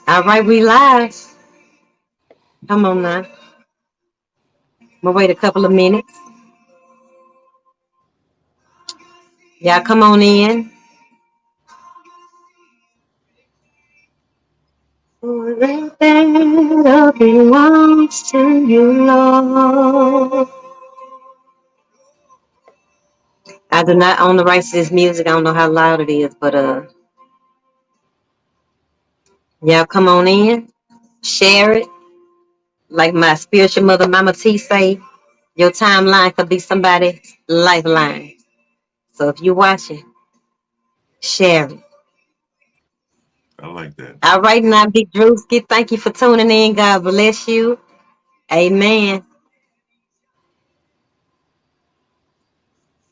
All right, we live. Come on now. We'll wait a couple of minutes. Y'all come on in. That belongs to you, Lord. I do not own the rights to this music. I don't know how loud it is, but y'all come on in. Share it. Like my spiritual mother, Mama T, say, your timeline could be somebody's lifeline. So if you're watching, share it. I like that. All right, now, Big Drewski, thank you for tuning in. God bless you. Amen.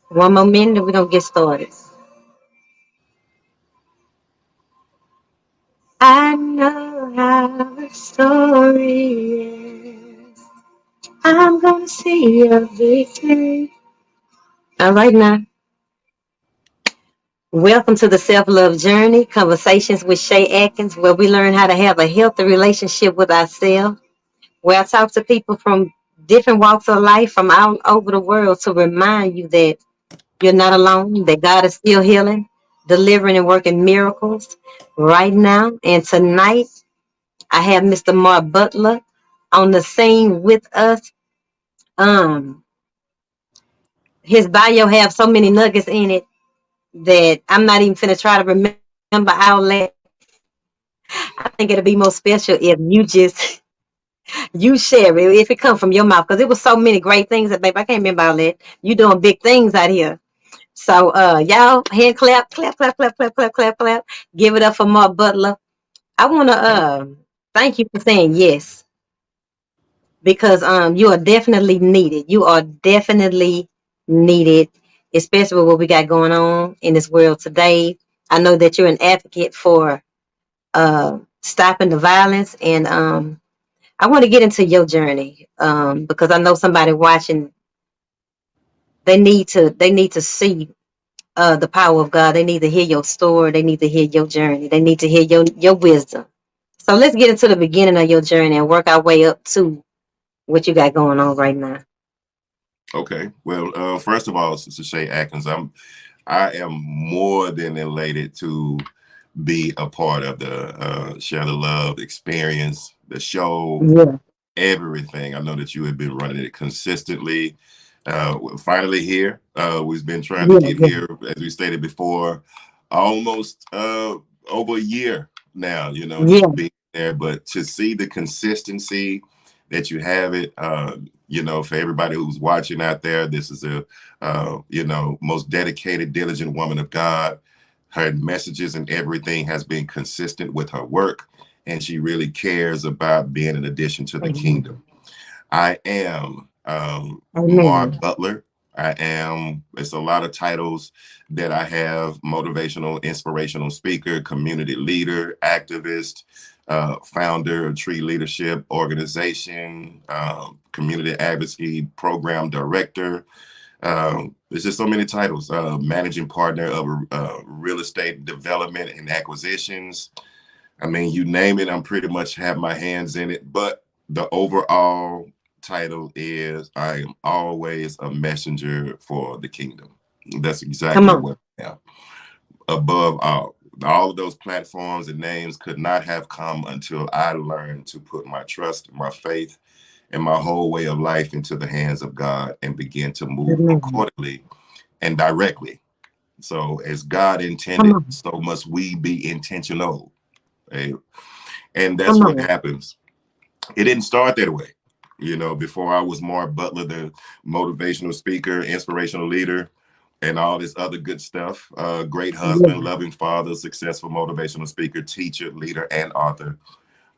One more minute and we're going to get started. I know how the story ends. I'm going to see your victory. All right, now. Welcome to the Self-Love Journey, Conversations with Shei Atkins, where we learn how to have a healthy relationship with ourselves, where I talk to people from different walks of life from all over the world to remind you that you're not alone, that God is still healing, delivering, and working miracles right now. And tonight, I have Mr. Mar Butler on the scene with us. Um, his bio have so many nuggets in it that I'm not even finna try to remember all that. I think it'll be more special if you just you share it, if it comes from your mouth, because it was so many great things that, babe, I can't remember all that. You doing big things out here. So y'all hand clap, clap, clap, clap, clap, clap, clap, clap. Give it up for Mark Butler. I wanna Thank thank you for saying yes, because you are definitely needed. You are definitely needed, especially with what we got going on in this world today. I know that you're an advocate for stopping the violence, and I want to get into your journey because I know somebody watching. They need to see the power of God. They need to hear your story. They need to hear your journey. They need to hear your wisdom. So let's get into the beginning of your journey and work our way up to what you got going on right now. Okay. Well, first of all, Sister Shei Atkins, I am more than elated to be a part of the Share the Love experience, the show, Yeah, everything. I know that you have been running it consistently. We're finally here. We've been trying to yeah, get yeah, here, as we stated before, almost over a year now, yeah. just being there. But to see the consistency that you have it, for everybody who's watching out there, this is a, most dedicated, diligent woman of God. Her messages and everything has been consistent with her work, and she really cares about being an addition to the Amen. kingdom. I am Mar Amen. Butler. It's a lot of titles that I have: motivational, inspirational speaker, community leader, activist, founder of Tree Leadership Organization, community advocacy program director. There's just so many titles. Managing partner of real estate development and acquisitions. I mean, you name it, I'm pretty much have my hands in it. But the overall title is I am always a messenger for the kingdom. That's Come exactly on. what I am. Above all of those platforms and names could not have come until I learned to put my trust, my faith, and my whole way of life into the hands of God and begin to move Amen. accordingly and directly. So, as God Come intended, on. so must we be intentional. eh? And that's Come what on. happens. It didn't start that way. Before I was Mark Butler, the motivational speaker, inspirational leader, and all this other good stuff. Great husband, Yeah. loving father, successful motivational speaker, teacher, leader, and author.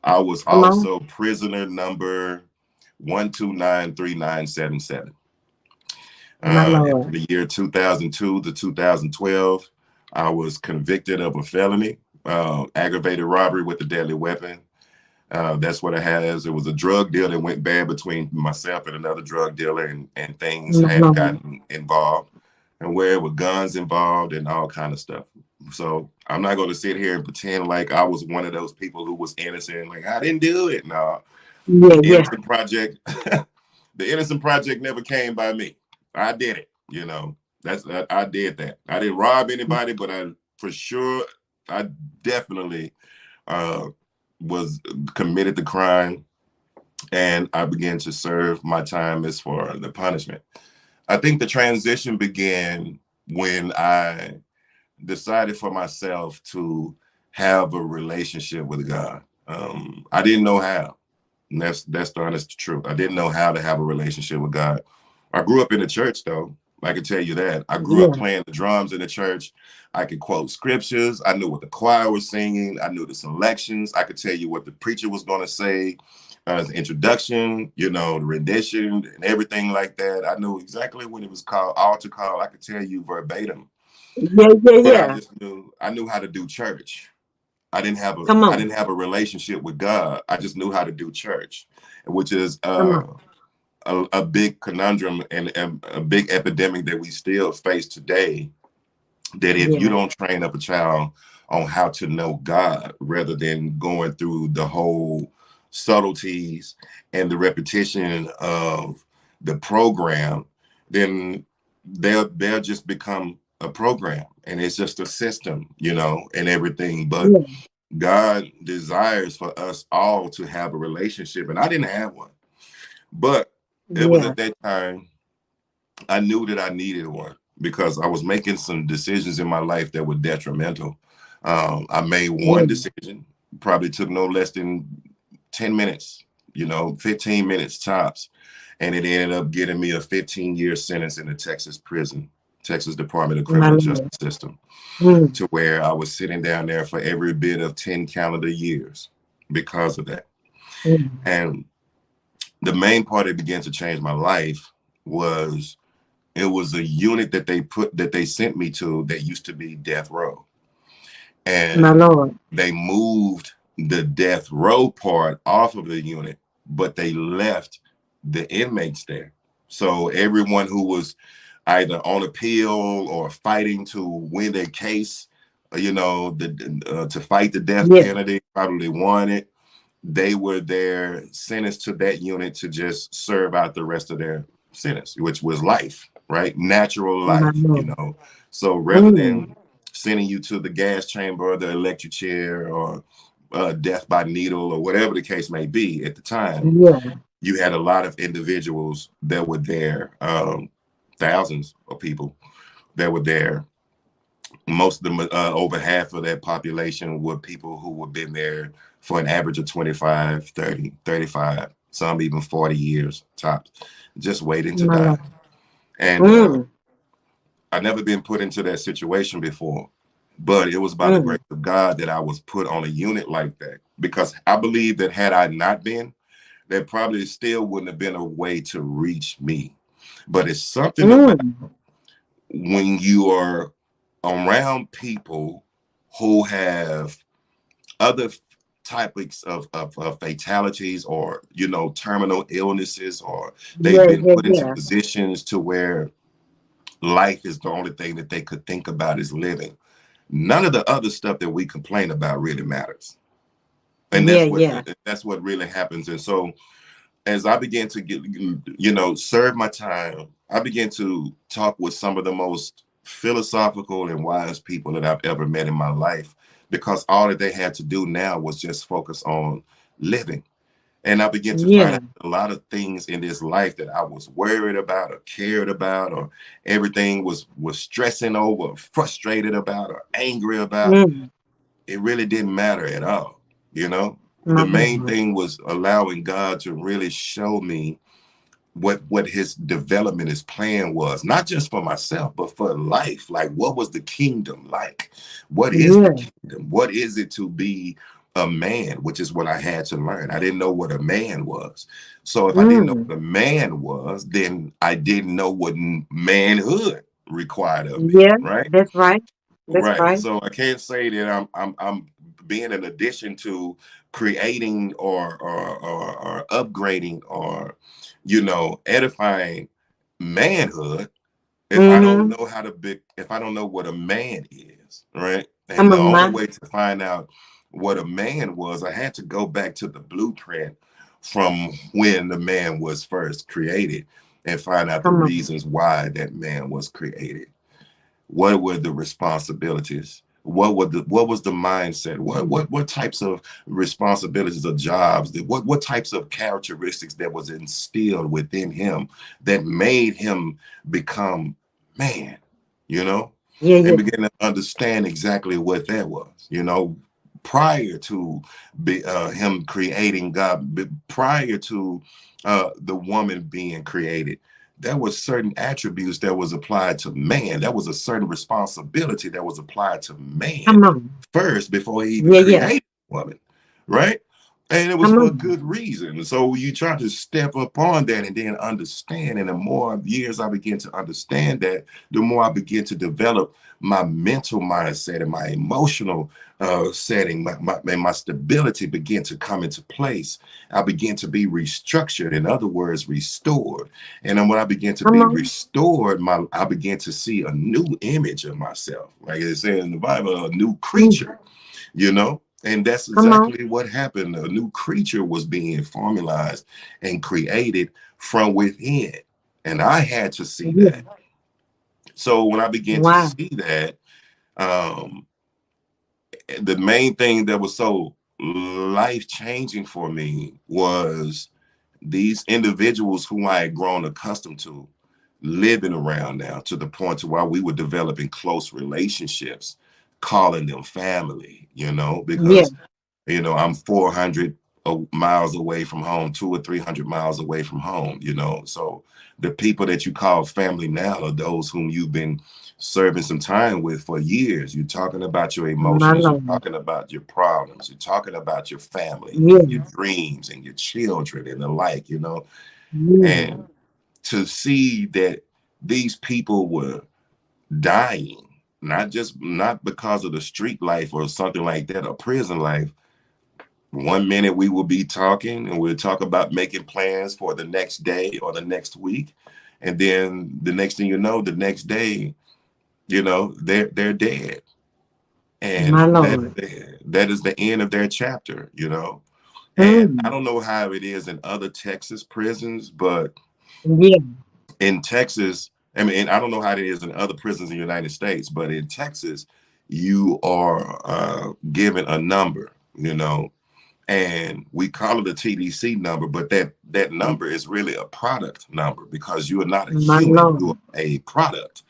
I was Come on. also prisoner number 1293977. My In Lord. the year 2002 to 2012, I was convicted of a felony, aggravated robbery with a deadly weapon. That's what it has. It was a drug deal that went bad between myself and another drug dealer, and things My had Lord. gotten involved, and where with guns involved and all kind of stuff. So I'm not going to sit here and pretend like I was one of those people who was innocent. Like, I didn't do it. No, Yeah, the yeah. innocent project, the innocent project never came by me. I did it. You know, I did that. I didn't rob anybody, but I for sure, I definitely uh, was committed the crime, and I began to serve my time as for the punishment. I think the transition began when I decided for myself to have a relationship with God. I didn't know how. And that's the honest truth. I didn't know how to have a relationship with God. I grew up in the church, though. I can tell you that. I grew up Yeah. playing the drums in the church. I could quote scriptures. I knew what the choir was singing. I knew the selections. I could tell you what the preacher was going to say, the introduction, you know, the rendition and everything like that. I knew exactly when it was called altar call. I could tell you verbatim. Yeah, yeah, But I yeah. just knew I knew how to do church. Come I on. didn't have a relationship with God. I just knew how to do church, which is Come on. a big conundrum and a big epidemic that we still face today. That if you Yeah. don't train up a child on how to know God, rather than going through the whole subtleties and the repetition of the program, then they'll just become a program, and it's just a system, you know, and everything. But Yeah. God desires for us all to have a relationship, and I didn't have one. But it was Yeah. at that time I knew that I needed one because I was making some decisions in my life that were detrimental. I made one Yeah. decision, probably took no less than 10 minutes, you know, 15 minutes tops. And it ended up getting me a 15-year sentence in the Texas prison, Texas Department of My Criminal Lord. Justice System, Mm. to where I was sitting down there for every bit of 10 calendar years because of that. Mm. And the main part that began to change my life was it was a unit that they sent me to that used to be death row. My And Lord. they moved the death row part off of the unit, but they left the inmates there. So everyone who was either on appeal or fighting to win their case, you know, to fight the death Yeah. penalty, probably won it. They were there sentenced to that unit to just serve out the rest of their sentence, which was life, right? Natural My life, you Lord. know. So rather Mm. than sending you to the gas chamber or the electric chair or death by needle or whatever the case may be at the time, Yeah. you had a lot of individuals that were there, thousands of people that were there. Most of them, over half of that population were people who had been there for an average of 25, 30, 35, some even 40 years tops, just waiting to My die. Lord. And Mm. I never been put into that situation before, but it was by the Mm. grace of God that I was put on a unit like that, because I believe that had I not been, there probably still wouldn't have been a way to reach me. But it's something about Mm. when you are around people who have other types of fatalities, or you know, terminal illnesses, or they've Yeah, been yeah, put into yeah. positions to where life is the only thing that they could think about is living. None of the other stuff that we complain about really matters, and Yeah, yeah. that's what really happens. And so as I began to get, you know, serve my time, I began to talk with some of the most philosophical and wise people that I've ever met in my life, because all that they had to do now was just focus on living. And I began to find Yeah. out a lot of things in this life that I was worried about or cared about, or everything was stressing over, frustrated about, or angry about. Mm. It really didn't matter at all. You know, My the main Lord. thing was allowing God to really show me what his development, his plan was, not just for myself but for life. Like, what was the kingdom like? What is the Yeah. kingdom? What is it to be a man? Which is what I had to learn. I didn't know what a man was. So if I didn't know Mm. what a man was, then I didn't know what manhood required of me, Yeah. right? That's right. That's Right. right. So I can't say that I'm being an addition to creating or upgrading or, you know, edifying manhood if I don't Mm-hmm. know how to be, if I don't know what a man is, right? And Come the on, only ma. way to find out what a man was, I had to go back to the blueprint from when the man was first created and find out the Come on. reasons why that man was created. What were the responsibilities? What was the mindset? What types of responsibilities or jobs? What types of characteristics that was instilled within him that made him become man, you know, Yeah, and yeah. begin to understand exactly what that was, prior to him creating God, prior to the woman being created. There was certain attributes that was applied to man. That was a certain responsibility that was applied to man Come on. first before he even Yeah, yeah. created woman, right? And it was Come for a on. good reason. So you try to step up on that and then understand. And the more years I begin to understand that, the more I begin to develop my mental mindset and my emotional setting, and my stability begin to come into place. I begin to be restructured, in other words, restored. And then when I begin to Come be on. restored, I begin to see a new image of myself. Like it says in the Bible, a new Mm. creature, you know? And that's Come on. exactly what happened. A new creature was being formalized and created from within. And I had to see Yeah. that. So when I began to Wow. see that, um, the main thing that was so life changing for me was these individuals who I had grown accustomed to living around now, to the point to where we were developing close relationships, calling them family, Yeah. because I'm 400 miles away from home, 200 or 300 miles away from home, So the people that you call family now are those whom you've been serving some time with for years. You're talking about your My emotions, you're Lord. talking about your problems, you're talking about your family and Yeah. your dreams and your children and the like. Yeah. And to see that these people were dying, not because of the street life or something like that, or prison life. One minute we will be talking and we'll talk about making plans for the next day or the next week. And then the next thing you know, the next day, they're dead. My And Lord. that is the end of their chapter. And I Mm. don't know how it is in other Texas prisons, but Yeah. in Texas, I mean, and I don't know how it is in other prisons in the United States, but in Texas, you are given a number, and we call it a TDC number, but that number is really a product number because you are not a My human, you Lord. are a product.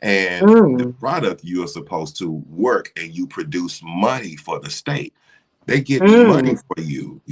And the Mm. product, you are supposed to work and you produce money for the state. They get money Mm. for you,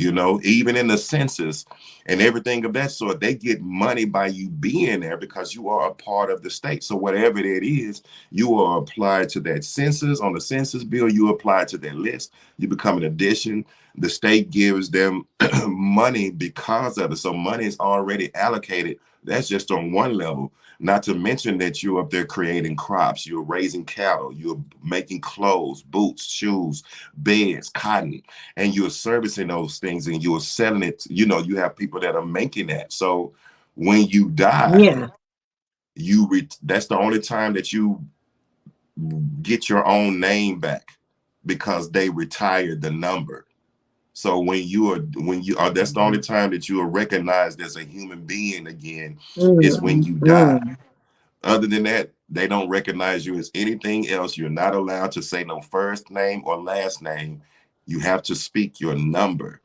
even in the census and everything of that sort. They get money by you being there because you are a part of the state. So whatever it is, you are applied to that census. On the census bill, you apply to that list. You become an addition. The state gives them money because of it. So money is already allocated. That's just on one level. Not to mention that you're up there creating crops, you're raising cattle, you're making clothes, boots, shoes, beds, cotton, and you're servicing those things and you're selling it. You have people that are making that. So when you die, Yeah. that's the only time that you get your own name back because they retired the number. So when you are, that's the only time that you are recognized as a human being again, is when Mm. you die. Mm. Other than that, they don't recognize you as anything else. You're not allowed to say no first name or last name. You have to speak your number.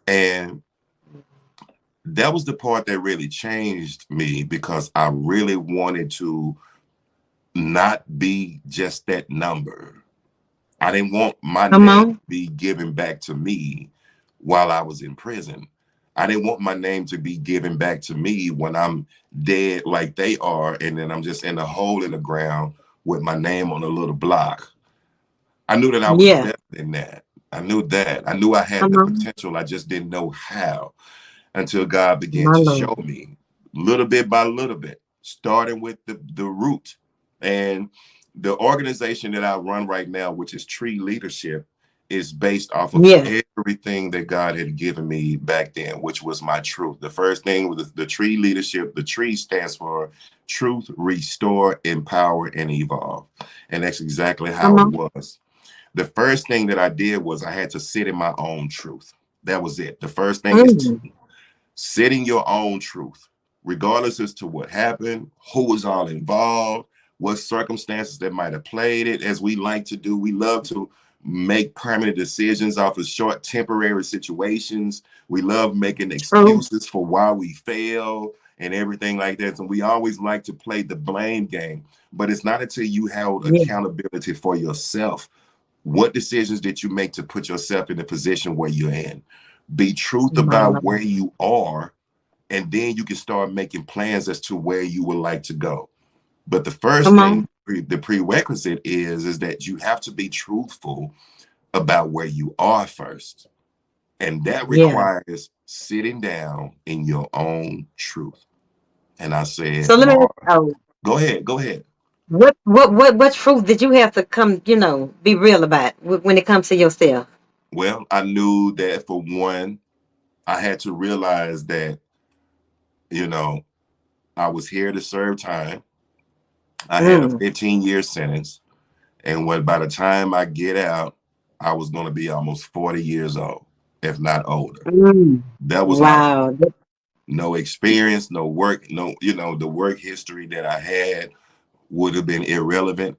And that was the part that really changed me because I really wanted to not be just that number. I didn't want my Come name to on. be given back to me while I was in prison. I didn't want my name to be given back to me when I'm dead like they are, and then I'm just in a hole in the ground with my name on a little block. I knew that I was Yeah. better than that. I knew that. I knew I had Come the on. potential. I just didn't know how until God began My to Lord. show me little bit by little bit, starting with the root. And the organization that I run right now, which is Tree Leadership, is based off of Yeah. everything that God had given me back then, which was my truth. The first thing was the Tree Leadership. The tree stands for truth, restore, empower, and evolve. And that's exactly how Come it on. was. The first thing that I did was I had to sit in my own truth. That was it. The first thing is Mm. setting your own truth, regardless as to what happened, who was all involved, what circumstances that might have played it. As we like to do, we love to make permanent decisions off of short temporary situations. We love making True. excuses for why we fail and everything like that. And we always like to play the blame game. But it's not until you have Yeah. accountability for yourself. What decisions did you make to put yourself in the position where you're in? Be truth My about where Lord. you are, and then you can start making plans as to where you would like to go. But the first Come thing, on. the prerequisite is that you have to be truthful about where you are first. And that Yeah. requires sitting down in your own truth. And I said, So let me Mar, ask, oh, go ahead, go ahead. what truth did you have to come, be real about when it comes to yourself? Well, I knew that for one, I had to realize that, you know, I was here to serve time. I had a Mm. 15-year sentence. And when by the time I get out, I was going to be almost 40 years old, if not older. Mm. That was my Wow. no experience, no work, no, the work history that I had would have been irrelevant.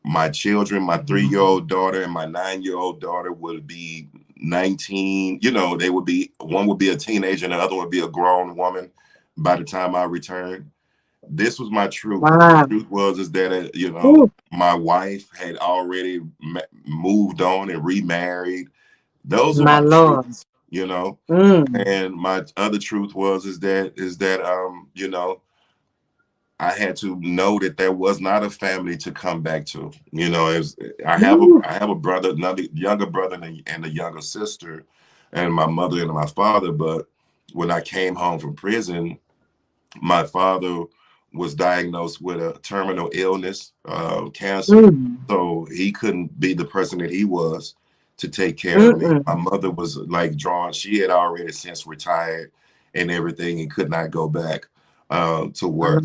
My children, my 3-year-old daughter and my 9-year-old daughter would be 19. They would be, one would be a teenager and the other would be a grown woman by the time I returned. This was my truth. The Wow. truth was is that Ooh, my wife had already moved on and remarried. Those are my my Lord. truths, you know. Mm. And my other truth was is that I had to know that there was not a family to come back to. I have a Ooh. I have a brother, another younger brother and a younger sister, and my mother and my father. But when I came home from prison, my father was diagnosed with a terminal illness, cancer. Mm. So he couldn't be the person that he was to take care of me. Mm-mm. My mother was like drawn. She had already since retired and everything and could not go back to My work.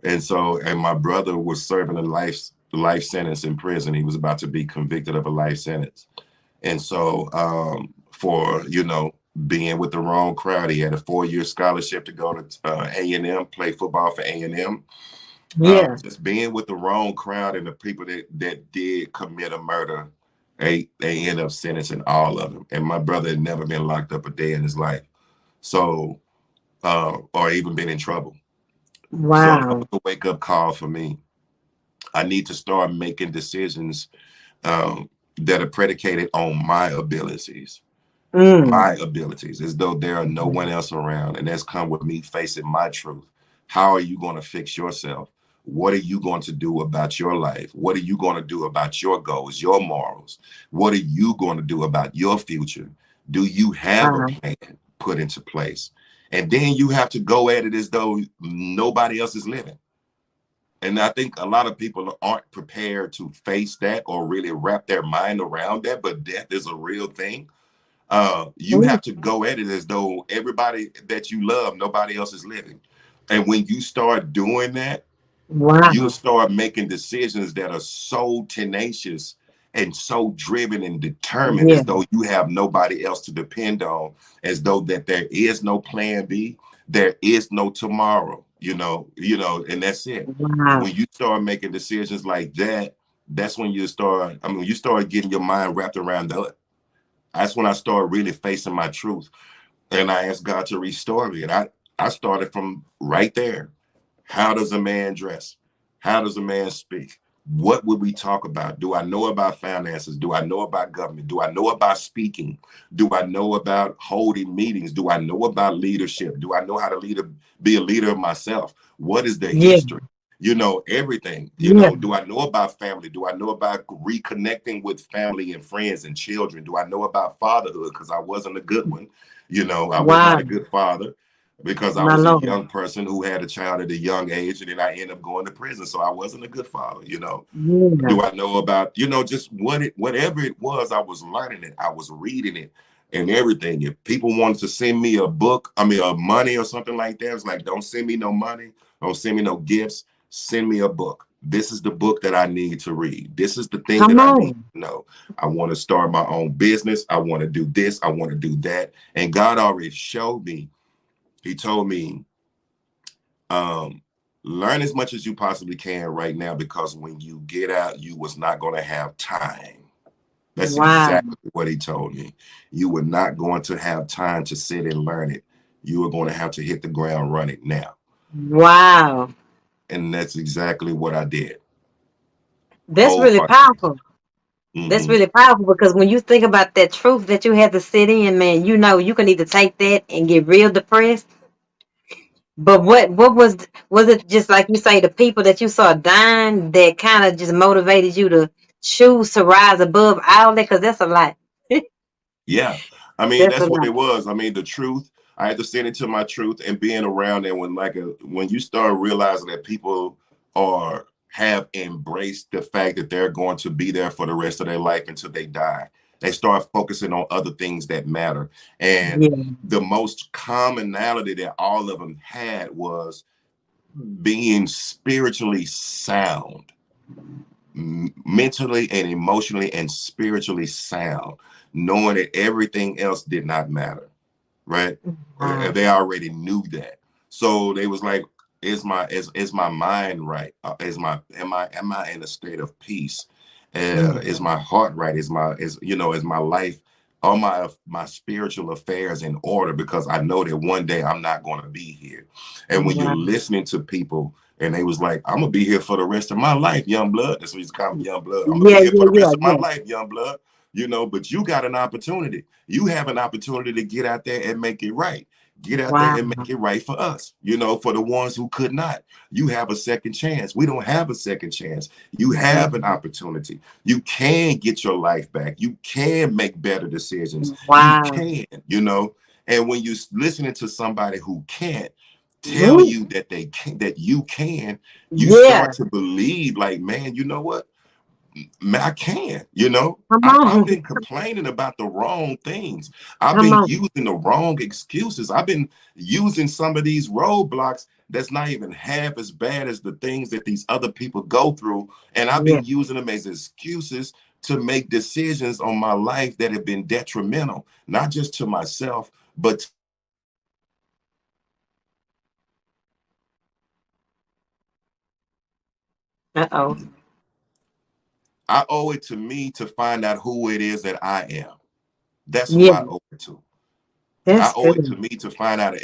Lord. And my brother was serving a life sentence in prison. He was about to be convicted of a life sentence. And so for, being with the wrong crowd, he had a 4-year scholarship to go to A&M, play football for A&M. Yeah. Just being with the wrong crowd and the people that did commit a murder, they end up sentencing all of them. And my brother had never been locked up a day in his life. So, or even been in trouble. So that was Wow. a wake up call for me. I need to start making decisions that are predicated on Mm. my abilities, as though there are no one else around. And that's come with me facing my truth. How are you going to fix yourself? What are you going to do about your life? What are you going to do about your goals, your morals? What are you going to do about your future? Do you have a Wow. plan put into place? And then you have to go at it as though nobody else is living. And I think a lot of people aren't prepared to face that or really wrap their mind around that. But death is a real thing. You Ooh. have to go at it as though everybody that you love, nobody else is living. And when you start doing that, you'll Wow. start making decisions that are so tenacious and so driven and determined Yeah. as though you have nobody else to depend on, as though that there is no plan B, there is no tomorrow, and that's it. Wow. When you start making decisions like that, that's when you start getting your mind wrapped around that. That's when I started really facing my truth. And I asked God to restore me. And I started from right there. How does a man dress? How does a man speak? What would we talk about? Do I know about finances? Do I know about government? Do I know about speaking? Do I know about holding meetings? Do I know about leadership? Do I know how to be a leader of myself? What is the Yeah. history? Everything. Yeah. Do I know about family? Do I know about reconnecting with family and friends and children? Do I know about fatherhood? Because I wasn't a good one. I was not Wow. a good father because I My was a Lord. young person who had a child at a young age, and then I ended up going to prison. So I wasn't a good father. Yeah. Do I know about, just whatever it was, I was learning it, I was reading it and everything. If people wanted to send me a book, money or something like that, it's like, don't send me no money, don't send me no gifts, send me a book. This is the book that I need to read. This is the thing that Come I need on. to know. I want to start my own business. I want to do this. I want to do that. And God already showed me. He told me, um, learn as much as you possibly can right now, because when you get out, you was not going to have time. That's Wow. exactly what he told me. You were not going to have time to sit and learn it. You were going to have to hit the ground running now. Wow. And that's exactly what I did. That's really Wholeheartedly. powerful. That's Hmm. really powerful because when you think about that truth that you had to sit in, man, you know you can either take that and get real depressed. But what was it just like you say, the people that you saw dying that kind of just motivated you to choose to rise above all that? Because that's a lot. Yeah. I mean, That's a that's what lot. it was. I mean, the truth, I had to sit into my truth, and being around there when you start realizing that people have embraced the fact that they're going to be there for the rest of their life until they die. They start focusing on other things that matter. And Yeah. the most commonality that all of them had was being spiritually sound, mentally and emotionally and spiritually sound, knowing that everything else did not matter, right? Wow. They already knew that. So they was like, is my mind right? Am I in a state of peace? Yeah. Is my heart right? Is my life, all my spiritual affairs in order? Because I know that one day I'm not going to be here. And when you're Wow. listening to people, and they was like, I'm gonna be here for the rest of my life, young blood. That's what he's calling me, young blood. I'm gonna be Yeah, here yeah, for the yeah, rest of my yeah. life, young blood. But you got an opportunity. You have an opportunity to get out there and make it right. Get out there Wow. and make it right for us. For the ones who could not. You have a second chance. We don't have a second chance. You have an opportunity. You can get your life back. You can make better decisions. You Wow. can. And when you're listening to somebody who can't tell Woo. you that they can, that you can, you Yeah. start to believe, like, man, you know what? Man, I can. Come I've on. been complaining about the wrong things. I've Come been on. using the wrong excuses. I've been using some of these roadblocks that's not even half as bad as the things that these other people go through. And I've Yeah. been using them as excuses to make decisions on my life that have been detrimental, not just to myself, but to the people around me. And I owe it to me Uh-oh. I owe it to me to find out who it is that I am. That's who Yeah. I owe it to. I That's owe it to good. me to find out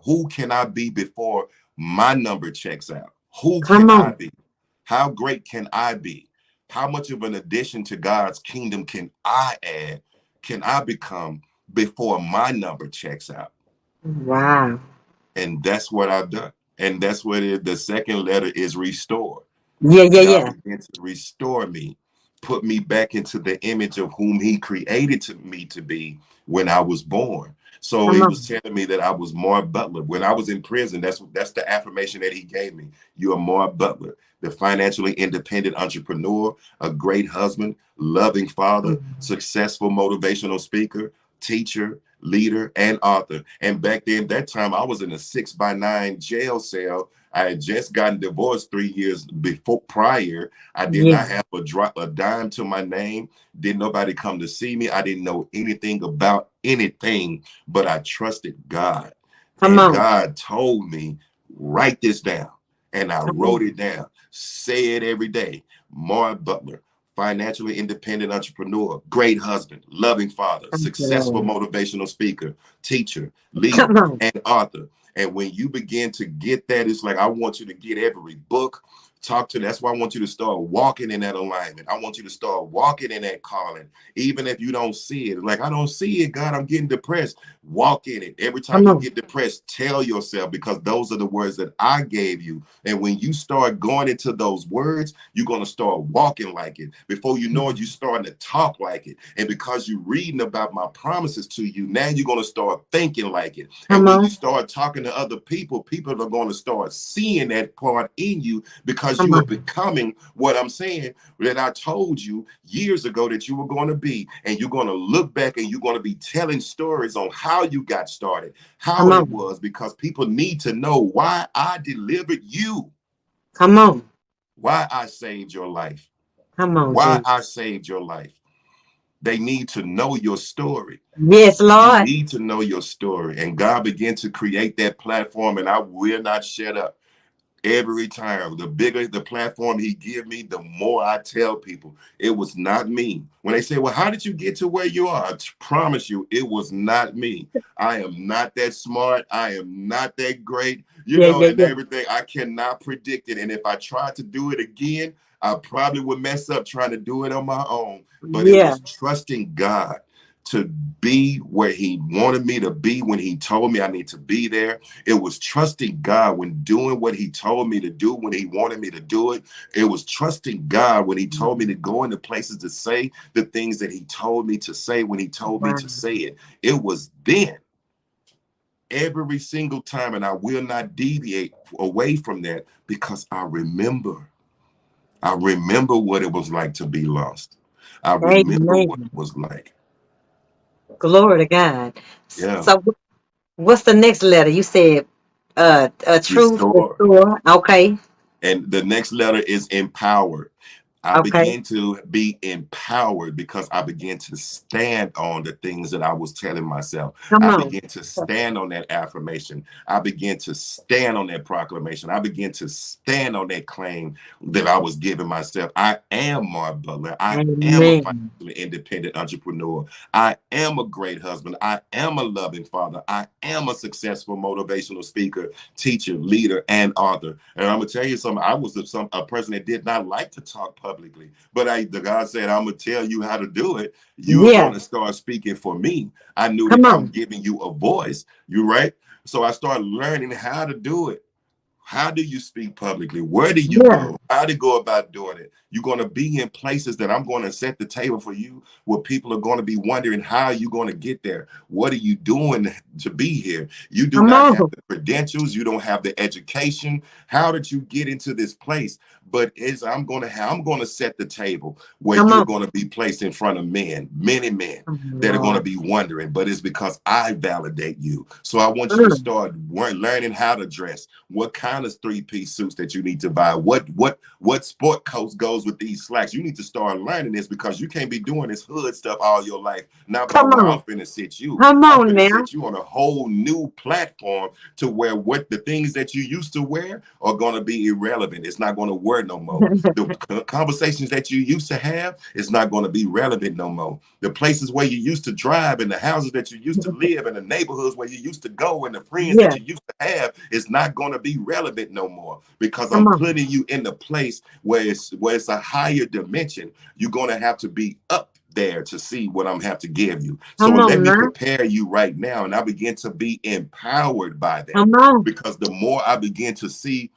who can I be before my number checks out? Who Come can I on. be? How great can I be? How much of an addition to God's kingdom can I add? Can I become before my number checks out? Wow. And that's what I've done. And that's what the second letter is: restore. Yeah, yeah, God yeah. began to restore me, put me back into the image of whom He created me to be when I was born. So Come He was on. telling me that I was Mar Butler. When I was in prison, that's the affirmation that He gave me. You are Mar Butler, the financially independent entrepreneur, a great husband, loving father, successful motivational speaker, teacher, leader, and author. And back then, that time, I was in a 6x9 jail cell. I had just gotten divorced 3 years before prior. I did Yeah. not have a dime to my name. Didn't nobody come to see me. I didn't know anything about anything, but I trusted God. Come And on. God told me, write this down. And I Come wrote on. it down. Say it every day. Mar Butler, financially independent entrepreneur, great husband, loving father, Thank you, successful Lord. motivational speaker, teacher, leader, Come on. and author. And when you begin to get that, it's like, I want you to get every book, talk to. That's why I want you to start walking in that alignment. I want you to start walking in that calling, even if you don't see it. Like, I don't see it, God, I'm getting depressed. Walk in it. Every time Come you on. get depressed, tell yourself, because those are the words that I gave you. And when you start going into those words, you're going to start walking like it. Before you know it, you're starting to talk like it. And because you're reading about my promises to you, now you're going to start thinking like it. And Come when you on. start talking to other people, people are going to start seeing that part in you, because Come you are on. becoming what I'm saying that I told you years ago that you were going to be. And you're going to look back and you're going to be telling stories on how you got started, how Come it on. was, because people need to know why I delivered you. Come on. why I saved your life, Come on, why Jesus. I saved your life. They need to know your story. Yes, You Lord. need to know your story. And God began to create that platform, and I will not shut up. Every time, the bigger the platform he give me, the more I tell people it was not me. When they say, well, how did you get to where you are? I promise you, it was not me. I am not that smart. I am not that great, Yeah, yeah, and yeah. everything. I cannot predict it. And if I tried to do it again, I probably would mess up trying to do it on my own. But it Yeah. was trusting God to be where he wanted me to be when he told me I need to be there. It was trusting God when doing what he told me to do when he wanted me to do it. It was trusting God when he told me to go into places to say the things that he told me to say when he told me Wow. to say it. It was then every single time, and I will not deviate away from that because I remember. I remember what it was like to be lost. I remember what Amen. it was like. Glory to God. Yeah. So what's the next letter? You said a truth, Restore. restore. Okay. And the next letter is empowered. I Okay. began to be empowered because I began to stand on the things that I was telling myself. Come I on. began to stand on that affirmation. I began to stand on that proclamation. I began to stand on that claim that I was giving myself. I am Mar Butler. I am a Amen. financially independent entrepreneur. I am a great husband. I am a loving father. I am a successful motivational speaker, teacher, leader, and author. And I'm gonna tell you something. I was a person that did not like to talk publicly, but the God said, "I'm gonna tell you how to do it. You're Yeah. gonna start speaking for me." I knew Come that I'm on. giving you a voice. You right? So I started learning how to do it. How do you speak publicly? Where do you Yeah. go? How to go about doing it? You're going to be in places that I'm going to set the table for you where people are going to be wondering how you're going to get there. What are you doing to be here? You do Come not have on. the credentials. You don't have the education. How did you get into this place? But I'm going to set the table where Come you're on. going to be placed in front of men, many men Oh, that are going to Lord. be wondering, but it's because I validate you. So I want you to Mm. start learning how to dress, what kind of three-piece suits that you need to buy, what sport coat goes with these slacks. You need to start learning this because you can't be doing this hood stuff all your life. Not by Come where on. I'm finna sit you. Come I'm on finna now. sit you on a whole new platform to where what the things that you used to wear are going to be irrelevant. It's not going to wear no more. The conversations that you used to have is not going to be relevant no more. The places where you used to drive and the houses that you used to live and the neighborhoods where you used to go and the friends that Yeah. you used to have is not going to be relevant no more because Come I'm on. putting you in the place where it's a higher dimension. You're going to have to be up there to see what I'm have to give you. So Come let on me now. prepare you right now, and I begin to be empowered by that Come on. because the more I begin to see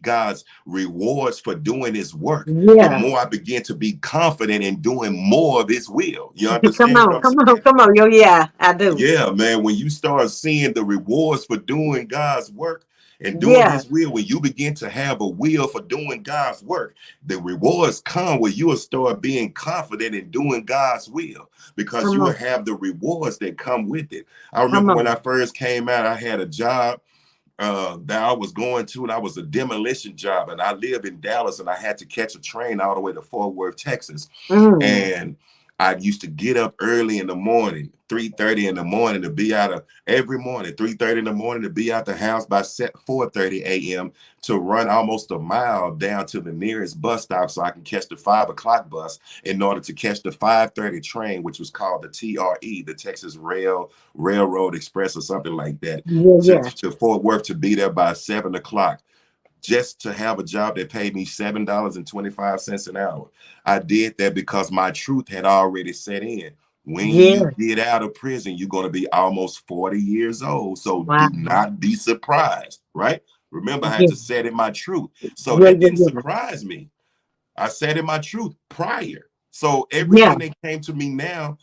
God's rewards for doing his work, the Yeah. more I begin to be confident in doing more of his will. You Come understand what on. I'm Come on. saying? Come on. Yo, yeah, I do. Yeah, man, when you start seeing the rewards for doing God's work and doing Yeah. his will, when you begin to have a will for doing God's work, the rewards come where you will start being confident in doing God's will because Come you will on. have the rewards that come with it. I Come remember when on. I first came out, I had a job that I was going to, and I was a demolition job, and I live in Dallas, and I had to catch a train all the way to Fort Worth, Texas, Mm. and I used to get up early in the morning, 3:30 in the morning to be out of every morning, 3:30 in the morning to be out the house by 4:30 a.m. to run almost a mile down to the nearest bus stop so I can catch the 5 o'clock bus in order to catch the 5:30 train, which was called the TRE, the Texas Railroad Express or something like that, Yeah. to, Yeah. to Fort Worth to be there by 7 o'clock just to have a job that paid me $7.25 an hour. I did that because my truth had already set in. When you Yeah. get out of prison, you're going to be almost 40 years old. So Wow. do not be surprised, right? Remember, I had Yeah. to set in my truth. So Yeah. that Yeah. didn't Yeah. surprise me. I said in my truth prior. So Yeah. everything that came to me now,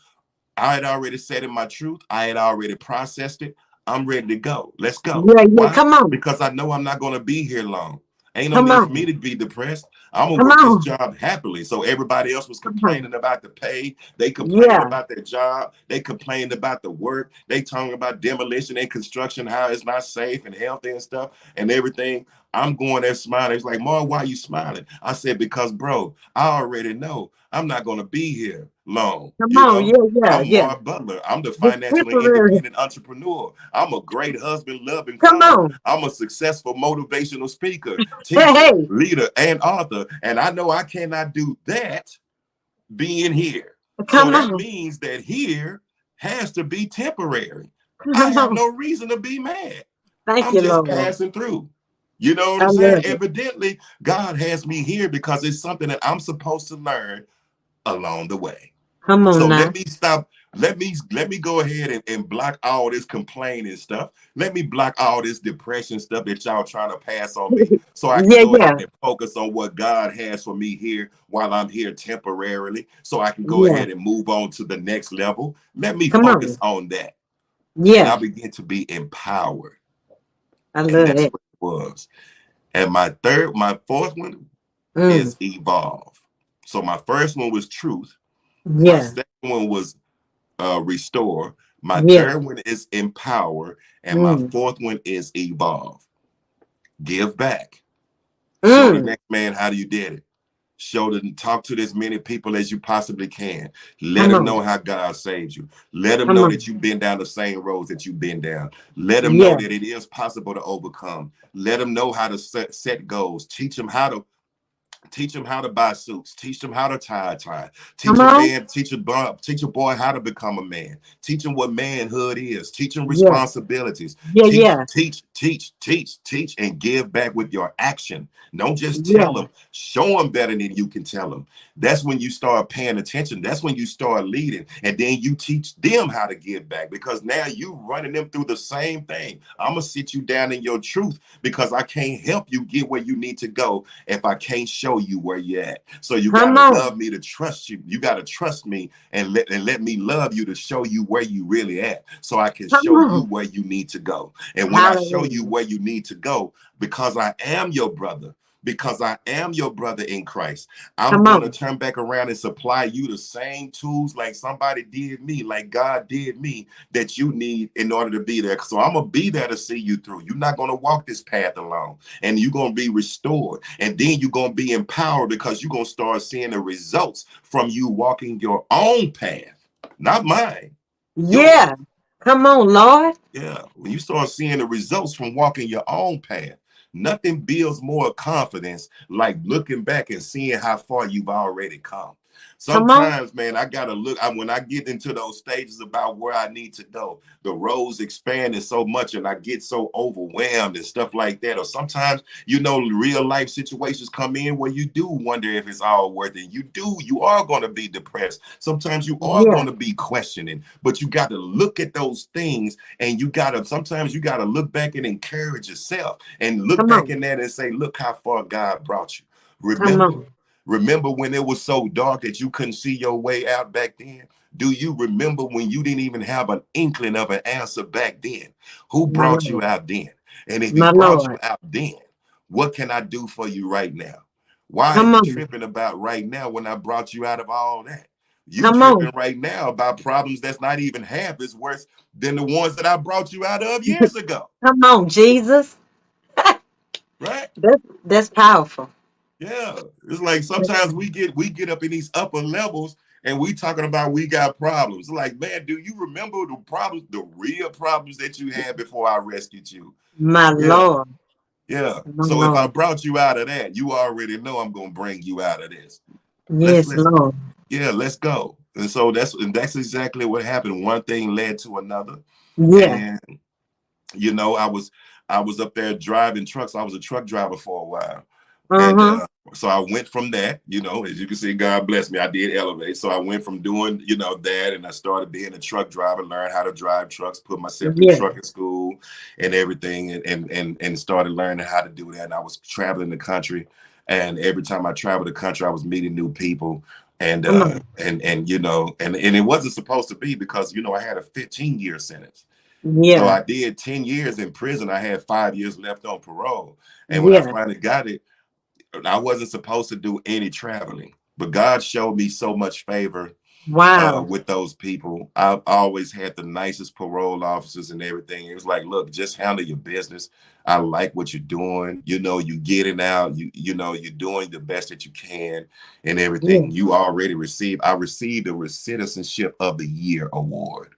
I had already said in my truth. I had already processed it. I'm ready to go. Let's go. Yeah. Yeah. Why? Come on. Because I know I'm not going to be here long. Ain't no Come need for on. me to be depressed. I'm gonna Come work this on. job happily. So everybody else was Come on. complaining about the pay. They complained Yeah. about their job. They complained about the work. They talking about demolition and construction, how it's not safe and healthy and stuff and everything. I'm going there smiling. He's like, Mar, why you smiling? I said, because, bro, I already know I'm not going to be here long. Come You on. know, Yeah, yeah, I'm yeah. Mar Butler. I'm the This financially temporary. independent entrepreneur. I'm a great husband, loving Come father. on. I'm a successful motivational speaker, Hey, teacher, hey. leader, and author. And I know I cannot do that being here. So Come that on. means that here has to be temporary. I Come have on. no reason to be mad. Thank I'm you, just Lord. passing through. You know what I I'm saying? love it. Evidently, God has me here because it's something that I'm supposed to learn along the way. Come So on now. let me stop. Let me go ahead and block all this complaining stuff. Let me block all this depression stuff that y'all trying to pass on me so I can Yeah, go ahead yeah, and focus on what God has for me here while I'm here temporarily so I can go yeah. ahead and move on to the next level. Let me Come focus on. on that. And Yeah. I begin to be empowered. I And love that's it. what it was. And my fourth one Mm. is evolve. So my first one was truth. My Yeah. second one was restore. My Yeah. third one is empower. And my Mm. fourth one is evolve. Give back. Show the Mm. next man how you did it. Show them, talk to as many people as you possibly can. Let Come them on. know how God saved you. Let them Come know that on. you've been down the same roads that you've been down. Let them know Yeah. that it is possible to overcome. Let them know how to set goals. Teach them how to buy suits. Teach them how to tie a tie. Come Teach a on. man, teach a boy how to become a man. Teach them what manhood is. Teach them Yeah. responsibilities. Yeah, Teach, yeah. teach, teach, teach, teach, and give back with your action. Don't just tell Yeah. them. Show them better than you can tell them. That's when you start paying attention. That's when you start leading, and then you teach them how to give back because now you running them through the same thing. I'm gonna sit you down in your truth because I can't help you get where you need to go if I can't show you where you're at. So you got Come to on. love me to trust you. You got to trust me and let me love you to show you where you really at so I can Come show you on. where you need to go. And when I show you Hallelujah. where you need to go, because I am your brother, because I am your brother in Christ, I'm Come going to on. turn back around and supply you the same tools like somebody did me, like God did me, that you need in order to be there. So I'm going to be there to see you through. You're not going to walk this path alone, and you're going to be restored. And then you're going to be empowered because you're going to start seeing the results from you walking your own path, not mine, yours. Yeah. Come on, Lord. Yeah, when you start seeing the results from walking your own path, nothing builds more confidence like looking back and seeing how far you've already come. Come on. Sometimes, man, I gotta look. When I get into those stages about where I need to go, the roads expanding so much, and I get so overwhelmed and stuff like that. Or sometimes, real life situations come in where you do wonder if it's all worth it. You are going to be depressed. Sometimes you are Yeah. going to be questioning, but you got to look at those things and sometimes you gotta look back and encourage yourself and look Come back on. in that and say, look how far God brought you. Come Remember, on. remember when it was so dark that you couldn't see your way out back then? Do you remember when you didn't even have an inkling of an answer back then? Who My brought you Lord. out then? And if he My brought you Lord. out then, what can I do for you right now? Why are Come you on. tripping about right now when I brought you out of all that? You Come tripping on. right now about problems that's not even half as worse than the ones that I brought you out of years ago, Come on, Jesus. right? That's powerful. Yeah, it's like sometimes we get up in these upper levels and we talking about we got problems. Like, man, do you remember the problems, the real problems that you had before I rescued you? My Yeah, Lord. yeah. My So if I Lord. brought you out of that, you already know I'm gonna bring you out of this. Let's Yes, let's Lord. yeah, let's go. And so that's exactly what happened. One thing led to another, Yeah. and I was up there driving trucks. I was a truck driver for a while. And Uh-huh. so I went from that, as you can see, God bless me. I did elevate. So I went from doing, that, and I started being a truck driver, learned how to drive trucks, put myself through Yeah. trucking school and everything, and started learning how to do that. And I was traveling the country, and every time I traveled the country, I was meeting new people. And Come on. and it wasn't supposed to be because I had a 15-year sentence. So Yeah. I did 10 years in prison. I had 5 years left on parole. And when I Yeah. finally got it, I wasn't supposed to do any traveling, but God showed me so much favor Wow. with those people. I've always had the nicest parole officers and everything. It was like, look, just handle your business. I like what you're doing. You know, you get it out. You know, you're doing the best that you can and Yeah. everything. You already received. I received a Citizenship of the Year award,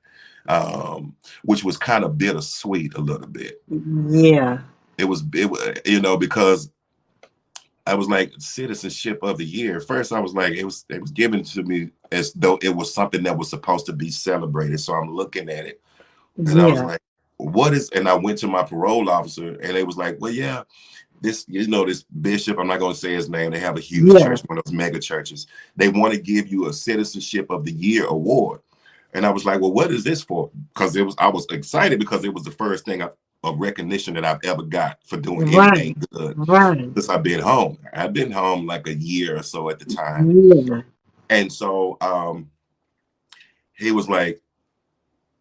which was kind of bittersweet a little bit. Yeah. It was, you know, because I was like, Citizenship of the Year. First, I was like, it was given to me as though it was something that was supposed to be celebrated. So I'm looking at it and I was Yeah. like, what is, and I went to my parole officer and they was like, well, yeah, this, you know, this bishop, I'm not going to say his name. They have a huge Yeah. church, one of those mega churches. They want to give you a Citizenship of the Year award. And I was like, well, what is this for? Because I was excited because it was the first thing of recognition that I've ever got for doing Right. anything good Right. since I've been home. I've been home like a year or so at the time. Yeah. And so he was like,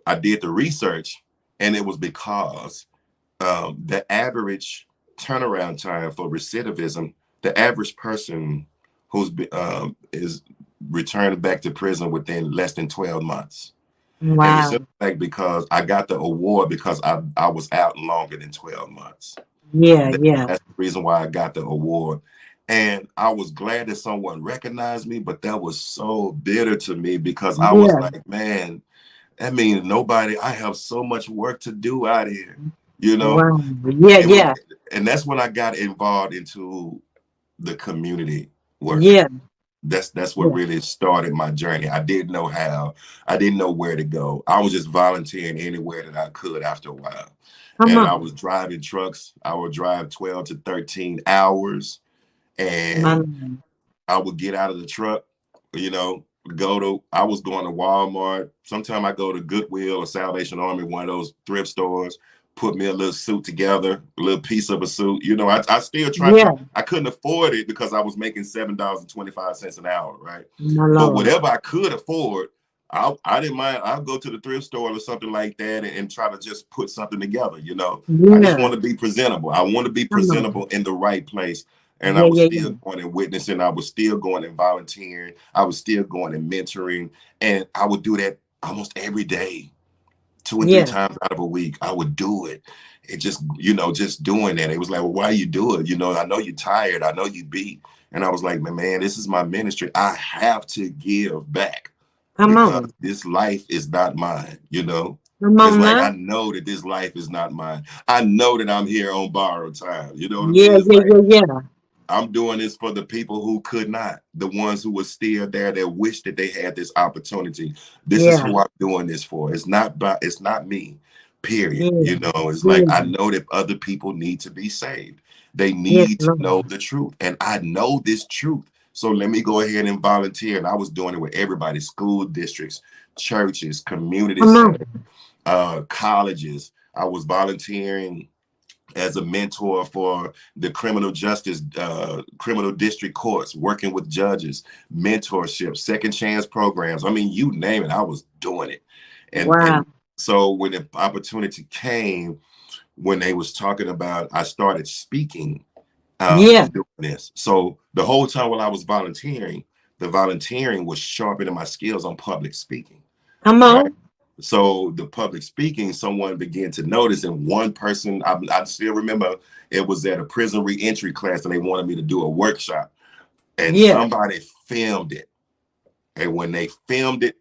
I did the research, and it was because the average turnaround time for recidivism, the average person who's is returned back to prison within less than 12 months. And the Wow. simple fact, because I got the award because I was out longer than 12 months. Yeah. Yeah. That's the reason why I got the award. And I was glad that someone recognized me, but that was so bitter to me because I was Yeah. like, man, that means nobody, I have so much work to do out here, you know? Wow. Yeah. It was, Yeah. and that's when I got involved into the community work. Yeah. That's what Yeah. really started my journey. I didn't know how, I didn't know where to go. I was just volunteering anywhere that I could after a while. Come And I on. was driving trucks. I would drive 12 to 13 hours, My and Lord. I would get out of the truck, you know, I was going to Walmart. Sometimes I go to Goodwill or Salvation Army, one of those thrift stores, put me a little suit together, a little piece of a suit. You know, I still Yeah. I couldn't afford it because I was making $7.25 an hour, right? My But Lord. whatever I could afford, I didn't mind. I'll go to the thrift store or something like that and try to just put something together, you know. I just Yeah. want to be presentable. I want to be Come on. presentable in the right place. And I Yeah. was Yeah. still Yeah. going and witnessing. I was still going and volunteering. I was still going and mentoring. And I would do that almost every day, two and three Yeah. times out of a week. I would do it. It just, you know, just doing that. It was like, well, why you do it? You know, I know you're tired. I know you beat. And I was like, man, this is my ministry. I have to give back Come because on. this life is not mine, you know? Come It's on like, now. I know that this life is not mine. I know that I'm here on borrowed time. You know what I mean? Yeah. It's Yeah. like, Yeah. Yeah. I'm doing this for the people who could not, the ones who were still there that wish that they had this opportunity. This is Yeah. who I'm doing this for. It's not me, period. Yeah. You know, it's like I Yeah. know that other people need to be saved. They Yes, need to know Lord. the truth. And I know this truth. So let me go ahead and volunteer. And I was doing it with everybody, school districts, churches, community Come centers, on. colleges. I was volunteering as a mentor for the criminal district courts, working with judges, mentorship, second chance programs. I mean, you name it, I was doing it. And Wow. so when the opportunity came, when they was talking about, I started speaking Yeah. and doing this. So the whole time while I was volunteering, the volunteering was sharpening my skills on public speaking, Come right? on. So the public speaking, someone began to notice, and one person, I still remember, it was at a prison reentry class, and they wanted me to do a workshop, and Yeah. somebody filmed it. And when they filmed it